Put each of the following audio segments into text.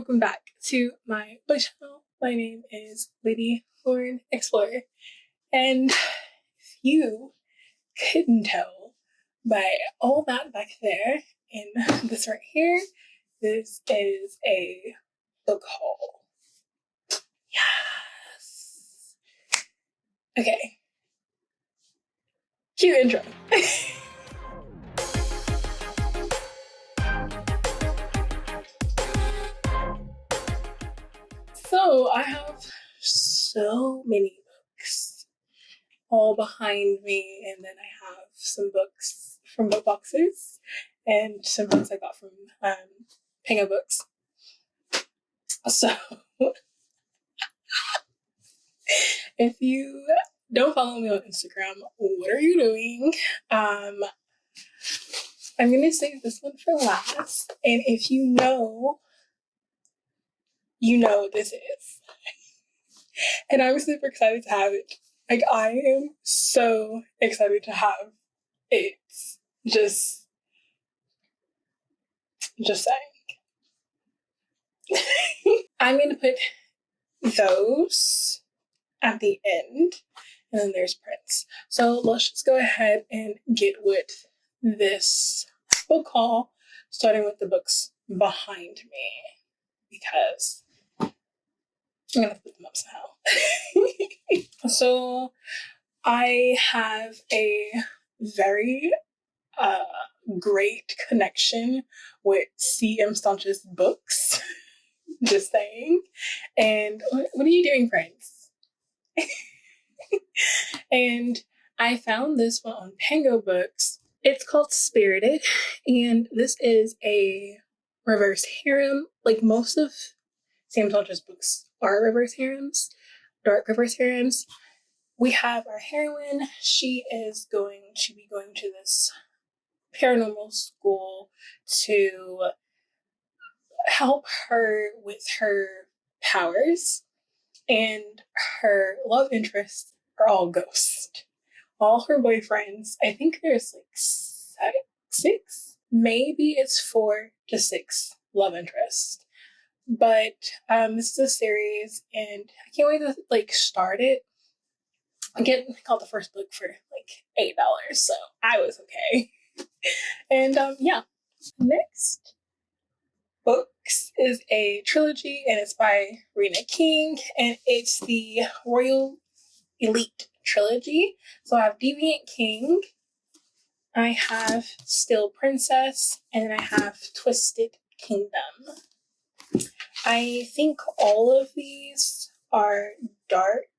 welcome back to my book channel. My name is Lady Lauren Explorer, and if you couldn't tell by all that back there and this right here, this is a book haul. Yes. Okay. Cue intro. So I have so many books all behind me, and then I have some books from book boxes and some books I got from PangoBooks. So if you don't follow me on Instagram, what are you doing? I'm gonna save this one for last, and if you know what this is. And I'm super excited to have it. Like, I am so excited to have it. Just saying. I'm gonna put those at the end, and then there's prints. So let's just go ahead and get with this book haul, starting with the books behind me, because I'm gonna put them up somehow. So I have a very great connection with C.M. Staunch's books. Just saying. And what are you doing, friends? And I found this one on PangoBooks. It's called Spirited, and this is a reverse harem. Like most of Sam Staunch's books are reverse harems, dark reverse harems. We have our heroine. She is going to be going to this paranormal school to help her with her powers, and her love interests are all ghosts. All her boyfriends, I think there's like six, maybe it's 4 to 6 love interests. But this is a series, and I can't wait to start it. I got the first book for $8, so I was okay. And yeah, next books is a trilogy, and it's by Rena King, and it's the Royal Elite trilogy. So I have Deviant King, I have Still Princess, and I have Twisted Kingdom. I think all of these are dark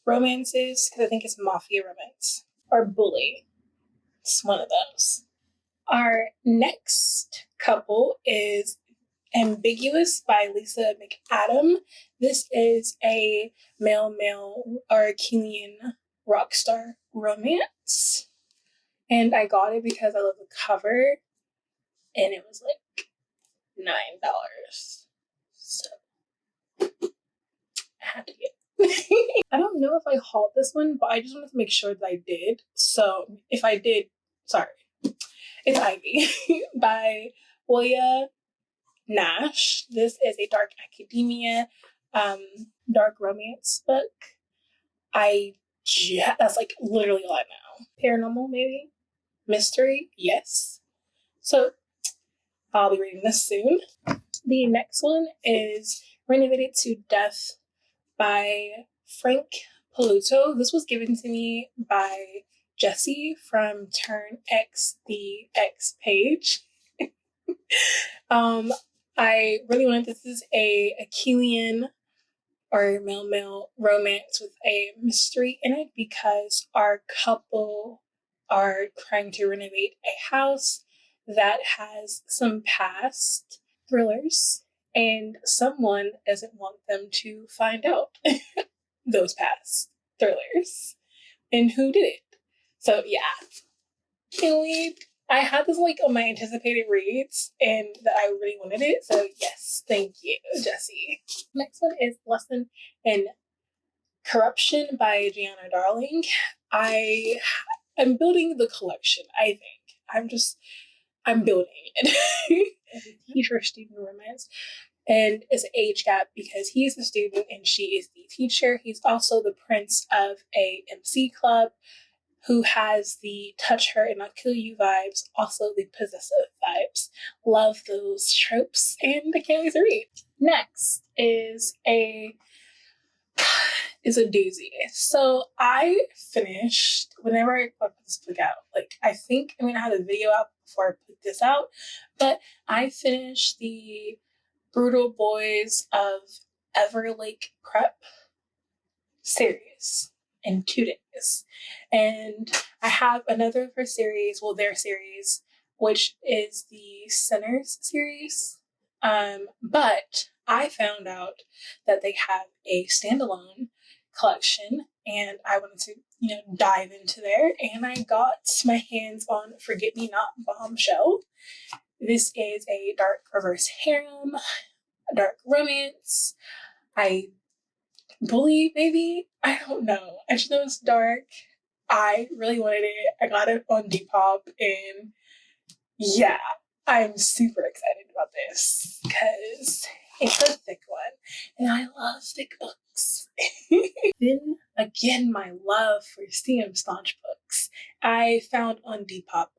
romances, because I think it's mafia romance, or bully. It's one of those. Our next couple is Ambiguous by Lisa McAdam. This is a male Arcadian rockstar romance. And I got it because I love the cover, and it was like $9. So I had to get it. I don't know if I hauled this one, but I just wanted to make sure that I did. So if I did, sorry. It's Ivy by William Nash. This is a dark academia, dark romance book. That's like literally all I know. Paranormal, maybe? Mystery? Yes. So I'll be reading this soon. The next one is Renovated to Death by Frank Paluto. This was given to me by Jessie from Turn X the X page. I really wanted this is a Achillean or male romance with a mystery in it, because our couple are trying to renovate a house that has some past thrillers, and someone doesn't want them to find out those past thrillers and who did it. So yeah, can't wait. I had this on my anticipated reads, and that I really wanted it. So yes, thank you, Jessie. Next one is Lesson in Corruption by Gianna Darling. I'm building the collection, I think. I'm building it. As a teacher student romance. and it's an age gap because he's the student and she is the teacher. He's also the prince of a MC club who has the touch her and I'll kill you vibes, also the possessive vibes. Love those tropes, and I can't wait to read. Next is a doozy. So I finished, whenever I put this book out, like I think I'm gonna have a video out before I put this out, but I finished the Brutal Boys of Everlake Prep series in 2 days. And I have another of her series, well, their series, which is the Sinners series. But I found out that they have a standalone collection and I wanted to, dive into there, and I got my hands on Forget Me Not Bombshell. This is a dark reverse harem, a dark romance. I believe, maybe? I don't know. I just know it's dark. I really wanted it. I got it on Depop, and yeah, I'm super excited about this because it's a thick one, and I love thick books. Then again, my love for CM Staunch books. I found on Depop,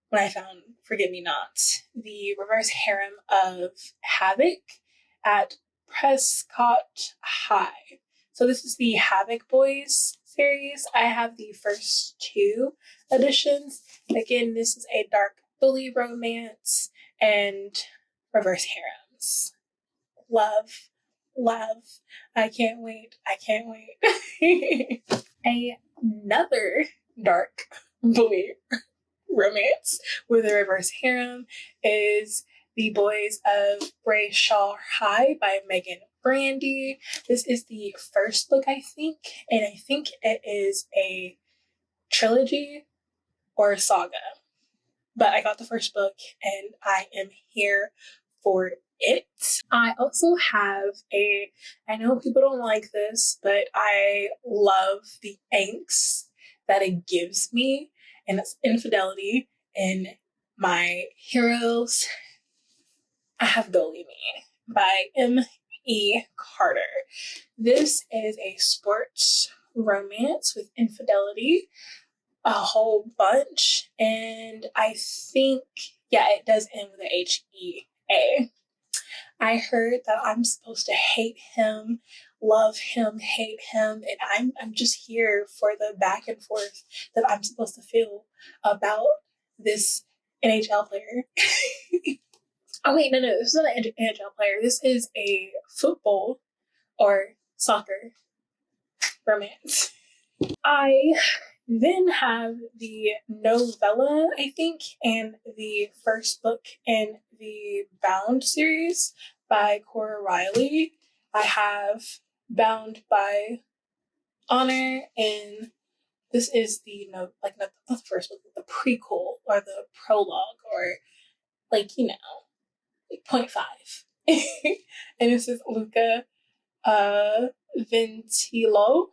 when I found Forget Me Not, the reverse harem of Havoc at Prescott High. So this is the Havoc Boys series. I have the first 2 editions. Again, this is a dark bully romance and reverse harems. Love, love. I can't wait. I can't wait. Another dark bully romance with a reverse harem is The Boys of Bray High by Megan Brandy. This is the first book, I think, and I think it is a trilogy or a saga. But I got the first book and I am here for it. I also have I know people don't like this, but I love the angst that it gives me, and it's infidelity in my heroes. I have Dolly Me by M.E. Carter. This is a sports romance with infidelity, a whole bunch, and I think, it does end with a H-E-A. I heard that I'm supposed to hate him, love him, hate him, and I'm just here for the back and forth that I'm supposed to feel about this NHL player. Oh wait, no, this is not an NHL player. This is a football or soccer romance. I then have the novella, I think, and the first book in the Bound series by Cora Riley. I have Bound by Honor, and this is the not the first book, but the prequel or the prologue, or 0.5. And this is Luca Ventilo.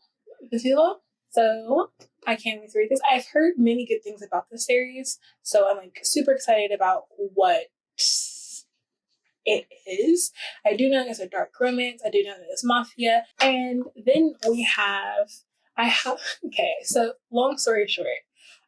So I can't wait to read this. I've heard many good things about the series, so I'm super excited about what it is. I do know it's a dark romance. I do know that it's mafia. And then okay, so long story short,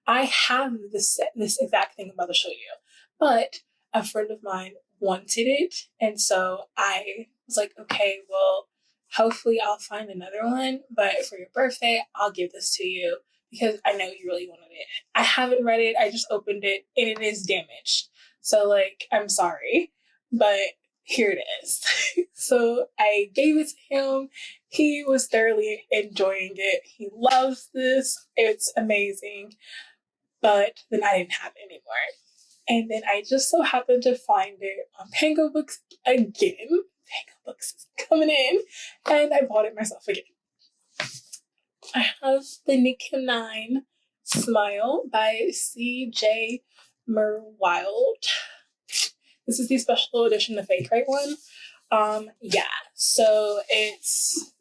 I have this exact thing I'm about to show you, but a friend of mine wanted it, and so I was like, okay, well, hopefully I'll find another one, but for your birthday, I'll give this to you because I know you really wanted it. I haven't read it. I just opened it and it is damaged. So I'm sorry, but here it is. So I gave it to him. He was thoroughly enjoying it. He loves this. It's amazing. But then I didn't have it anymore. And then I just so happened to find it on PangoBooks again. PangoBooks is coming in, and I bought it myself again. I have the Nick 9 Smile by C.J. Merwild. This is the special edition, the fake right one. So it's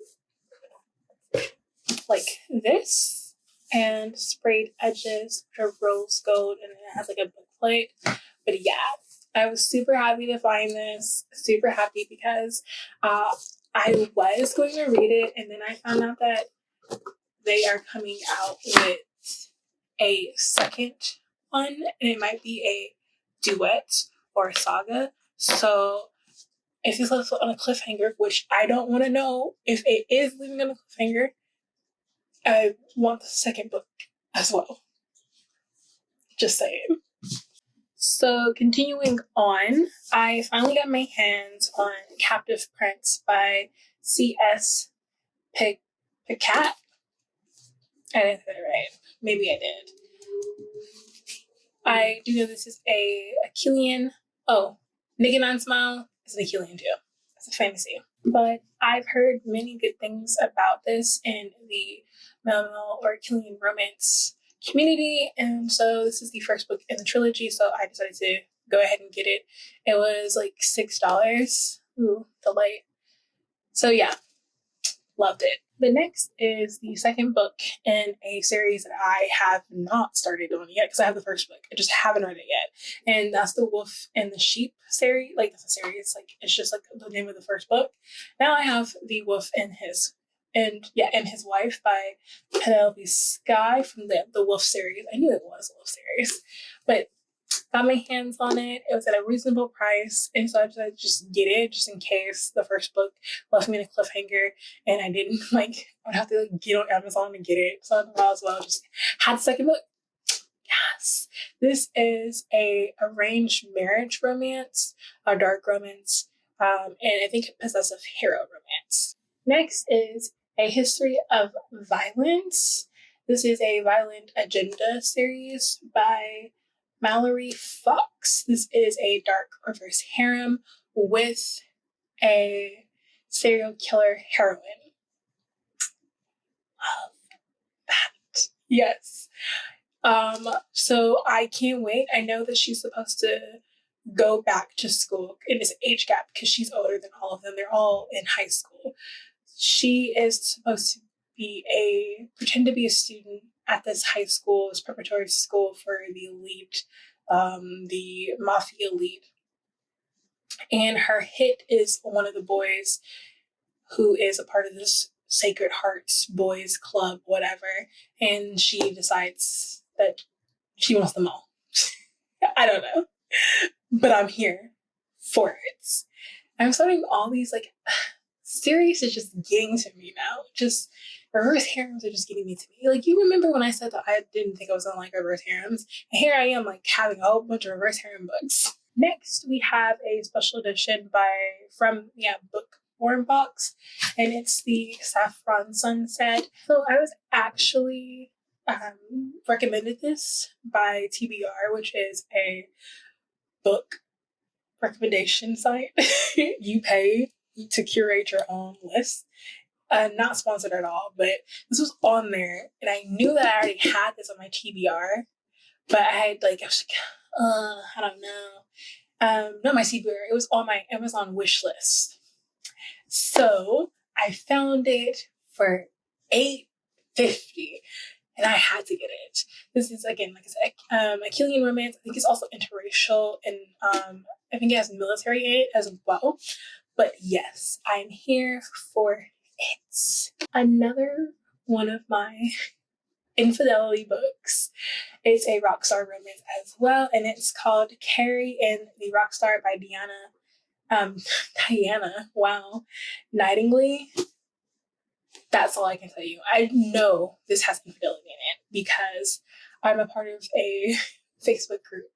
like this, and sprayed edges, which are rose gold, and then it has a book plate. But I was super happy to find this. Super happy because I was going to read it, and then I found out that they are coming out with a second one, and it might be a duet or a saga. So if it's left on a cliffhanger, which I don't want to know if it is leaving on a cliffhanger, I want the second book as well. Just saying. So continuing on, I finally got my hands on Captive Prince by C.S. Picat. I didn't say it right. Maybe I did. I do know this is a Achillean. Oh, Nigga Non Smile is an Achillean too. It's a fantasy. But I've heard many good things about this in the Melville or Achillean romance community, and so this is the first book in the trilogy, so I decided to go ahead and get it. It was like $6. Ooh, delight. So yeah, loved it. The next is the second book in a series that I have not started on yet because I have the first book. I just haven't read it yet. And that's the Wolf and the Sheep series. Like, that's a series. Like, it's just like the name of the first book. Now I have The Wolf and His Wife by Penelope Sky from the Wolf series. I knew it was a Wolf series. But got my hands on it. It was at a reasonable price, and so I decided to just get it just in case the first book left me in a cliffhanger and I didn't I'd have to get on Amazon and get it. So I might as well just had the second book. Yes, this is a arranged marriage romance, a dark romance, and I think a possessive hero romance. Next is A History of Violence. This is a violent agenda series by Mallory Fox. This is a dark reverse harem with a serial killer heroine. Love that. Yes. So I can't wait. I know that she's supposed to go back to school in this age gap because she's older than all of them. They're all in high school. She is supposed to pretend to be a student at this high school, this preparatory school for the elite, the mafia elite. And her hit is one of the boys who is a part of this Sacred Hearts Boys Club, whatever. And she decides that she wants them all. I don't know. But I'm here for it. I'm starting all these series is just getting to me now. Just reverse harems are just getting me to me. You remember when I said that I didn't think I was gonna like reverse harems? And here I am having a whole bunch of reverse harem books. Next we have a special edition from Bookworm Box, and it's the Saffron Sunset. So I was actually recommended this by TBR, which is a book recommendation site. You pay to curate your own list. Not sponsored at all, but this was on there, and I knew that I already had this on my TBR, but I was I don't know. Not my TBR, it was on my Amazon wish list. So I found it for $8.50, and I had to get it. This is, again, like I said, Achillean romance. I think it's also interracial, and I think it has military in it as well. But yes, I'm here for it. Another one of my infidelity books is a rockstar romance as well, and it's called Carrie and the Rockstar by Diana, wow, Nightingale. That's all I can tell you. I know this has infidelity in it because I'm a part of a Facebook group.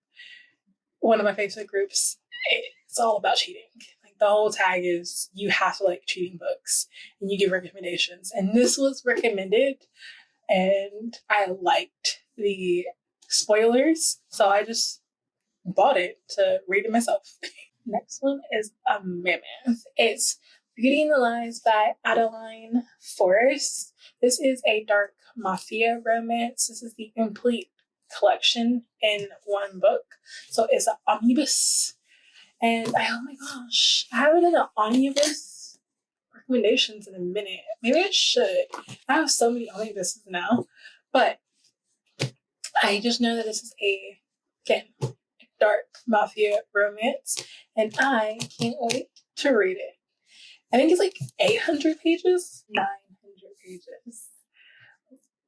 One of my Facebook groups, it's all about cheating. The whole tag is you have to like cheating books, and you give recommendations. And this was recommended, and I liked the spoilers, so I just bought it to read it myself. Next one is a mammoth. It's Beauty and the Lies by Adeline Forrest. This is a dark mafia romance. This is the complete collection in one book, so it's an omnibus. And oh my gosh, I haven't done an omnibus recommendations in a minute. Maybe I should. I have so many omnibuses now. But I just know that this is a dark mafia romance, and I can't wait to read it. I think it's like 800 pages? 900 pages.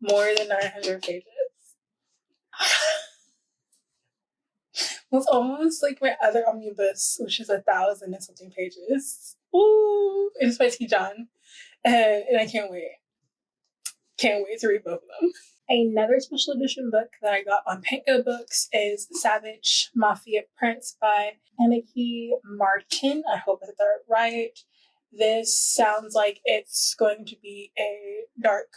More than 900 pages. It's almost like my other omnibus, which is 1,000 and something pages. Ooh, it's by T. John. And I can't wait. Can't wait to read both of them. Another special edition book that I got on PangoBooks is Savage Mafia Prince by Aniki Martin. I hope I said that right. This sounds like it's going to be a dark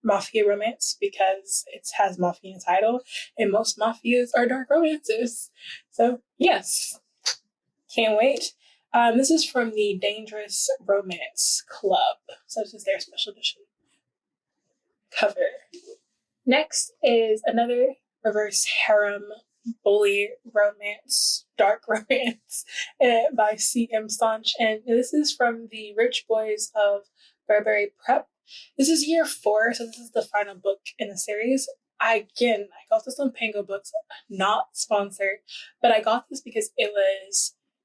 mafia romance because it has mafia in the title, and most mafias are dark romances. So yes, can't wait. This is from the Dangerous Romance Club. So this is their special edition cover. Next is another reverse harem bully romance, dark romance by C.M. Staunch, and this is from the Rich Boys of Burberry Prep. This is year 4, so this is the final book in the series. I got this on PangoBooks, not sponsored, but I got this because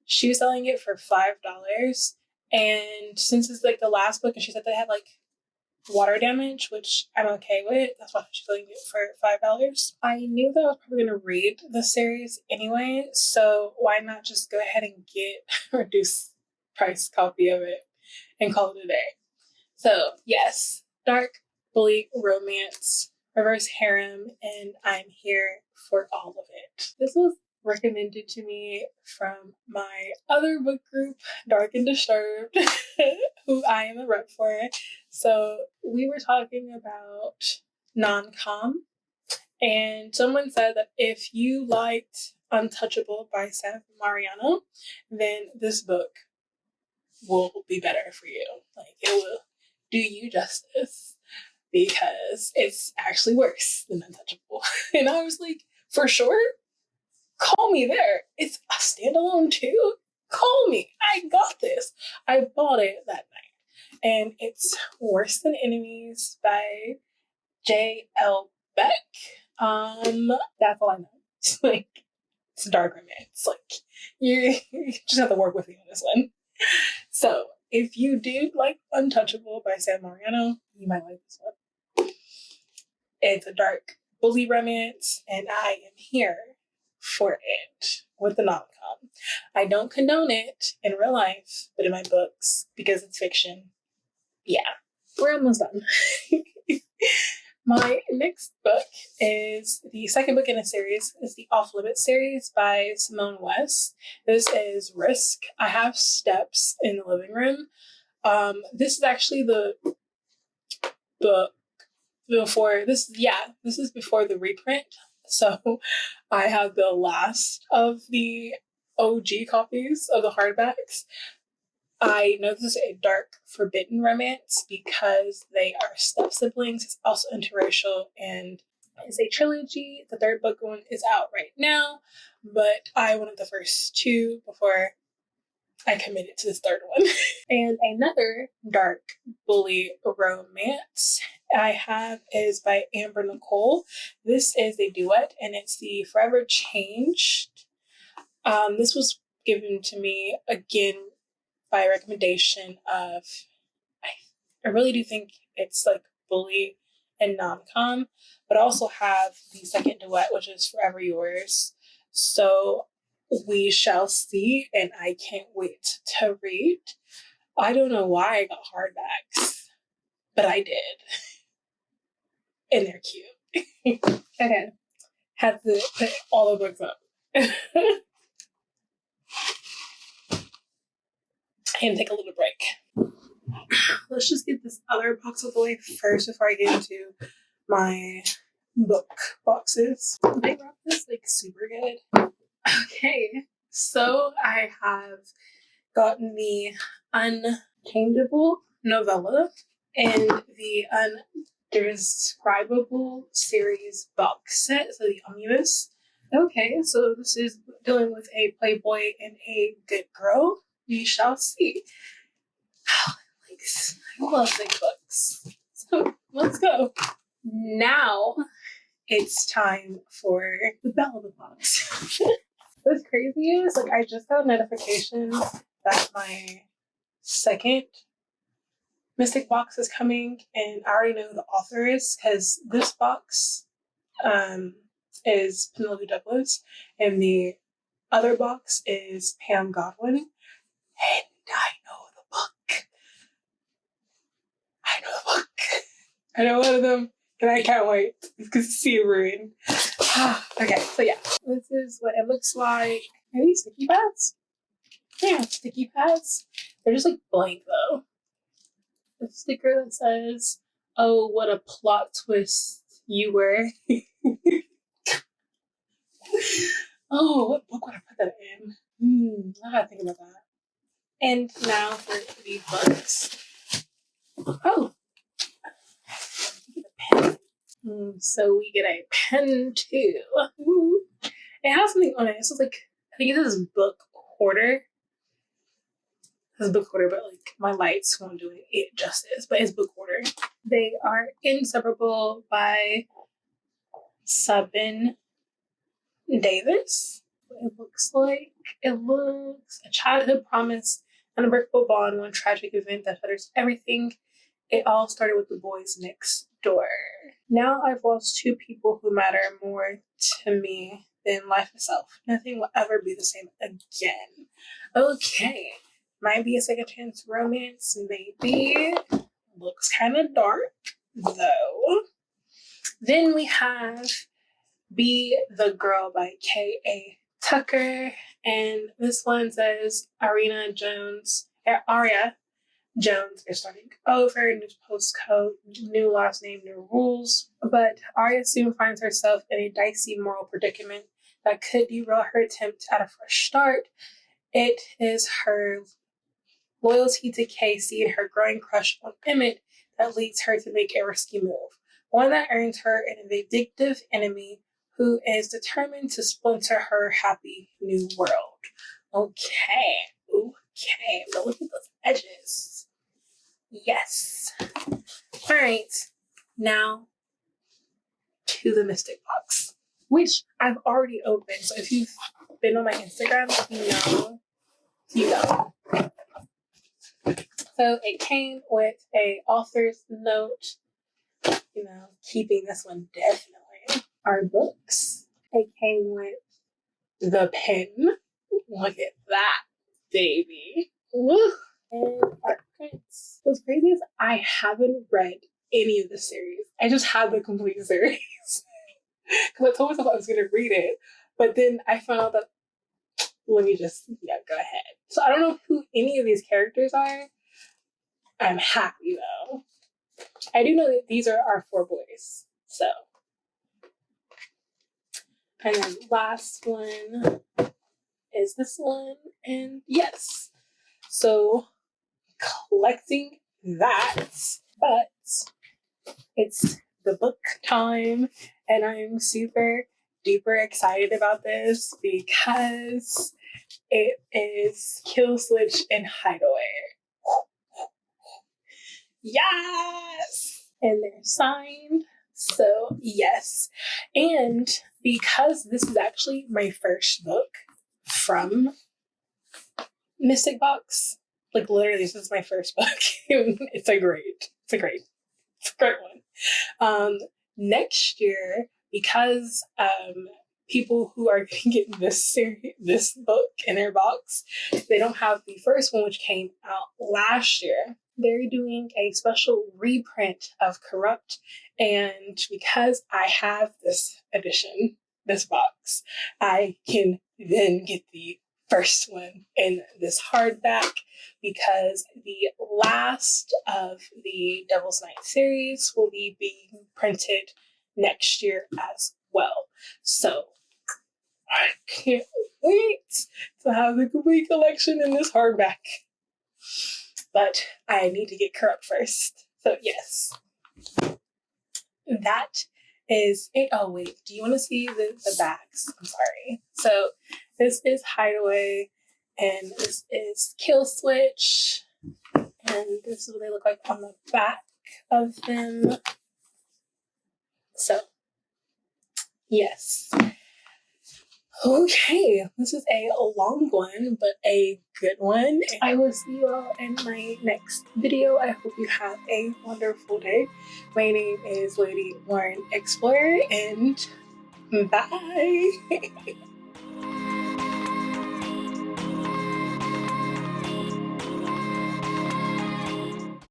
she was selling it for $5, and since it's like the last book, and she said they had like water damage, which I'm okay with. That's why she's selling it for $5. I knew that I was probably going to read the series anyway, so why not just go ahead and get a reduced price copy of it and call it a day. So yes, dark, bleak romance, reverse harem, and I'm here for all of it. This was recommended to me from my other book group, Dark and Disturbed, who I am a rep for. So we were talking about non-com, and someone said that if you liked Untouchable by Sam Mariano, then this book will be better for you. Like, it will do you justice because it's actually worse than Untouchable. And I was like, for sure? Call me there. It's a standalone too. Call me. I got this. I bought it that night. And it's Worse Than Enemies by J.L. Beck. That's all I know. It's like, it's a dark romance. Like, you just have to work with me on this one. So, if you do like Untouchable by Sam Mariano, you might like this one. It's a dark bully romance, and I am here for it with the non-com. I don't condone it in real life, but in my books, because it's fiction, yeah, we're almost done. My next book is the second book in a series. It's the Off Limits series by Simone West. This is Risk. I have steps in the living room. This is actually the book before this. Yeah, this is before the reprint. So I have the last of the OG copies of the hardbacks. I know this is a dark, forbidden romance because they are step siblings. It's also interracial and it's a trilogy. The third book one is out right now, but I wanted the first 2 before I committed to this third one. And another dark bully romance I have is by Amber Nicole. This is a duet and it's the Forever Changed. This was given to me again by recommendation of, I really do think it's like bully and non-com, but I also have the second duet, which is Forever Yours. So we shall see, and I can't wait to read. I don't know why I got hardbacks, but I did. And they're cute. Okay. Had to put all the books up. And take a little break. Let's just get this other box out of the way first before I get into my book boxes. They wrap this like super good. Okay, so I have gotten the Unchangeable novella and the Undescribable series box set, so the omnibus. Okay, so this is dealing with a playboy and a good girl. We shall see. I love big books. So let's go. Now it's time for the Belle of the box. What's crazy is, like, I just got a notification that my second Mystic box is coming, and I already know who the author is, because this box is Penelope Douglas, and the other box is Pam Godwin, and I know the book. I know one of them, and I can't wait to see it ruin. Okay, so yeah, this is what it looks like. Are these sticky pads? Yeah, sticky pads. They're just like blank though. The sticker that says, "Oh, what a plot twist you were." Oh, what book would I put that in? I gotta think about that. And now for the books. Oh, we get a pen. So we get a pen too. Ooh. It has something on it. It's like, I think it says book hoarder. It's book hoarder, but like my lights won't do it justice. But it's book hoarder. They are Inseparable by Sabin Davis. It looks like a childhood promise, an unbreakable bond, one tragic event that fetters everything. It all started with the boys next door. Now I've lost two people who matter more to me than life itself. Nothing will ever be the same again. Okay, might be a second chance romance, maybe. Looks kind of dark, though. Then we have Be the Girl by K.A. Tucker, and this one says Aria Jones is starting over, new postcode, new last name, new rules. But Aria soon finds herself in a dicey moral predicament that could derail her attempt at a fresh start. It is her loyalty to Casey and her growing crush on Emmett that leads her to make a risky move, one that earns her an vindictive enemy who is determined to splinter her happy new world. Okay, but look at those edges. Yes. All right, now to the Mystic box, which I've already opened. So if you've been on my Instagram, you know. So it came with a author's note, keeping this one definitely. Our books. It came with the pen. Look at that, baby. Woo. And our prints. What's crazy is I haven't read any of the series. I just have the complete series. Because I told myself I was going to read it. But then I found out that, let me just, go ahead. So I don't know who any of these characters are. I'm happy though. I do know that these are our 4 boys. So. And then last one is this one. And yes. So collecting that. But it's the book time. And I'm super duper excited about this because it is Kill Switch and Hideaway. Yes! And they're signed. So, yes. And because this is actually my first book from Mystic Box, like literally this is my first book. It's a great one. Next year, because people who are getting this book in their box, they don't have the first one, which came out last year. They're doing a special reprint of Corrupt, and because I have this edition, this box, I can then get the first one in this hardback because the last of the Devil's Night series will be being printed next year as well. So I can't wait to have the complete collection in this hardback. But I need to get Corrupt first. So yes. That is it. Oh wait, do you want to see the backs? I'm sorry. So this is Hideaway, and this is Kill Switch, and this is what they look like on the back of them. So yes. Okay, this is a long one, but a good one. I will see you all in my next video. I hope you have a wonderful day. My name is Lady Lauren Explorer, and bye!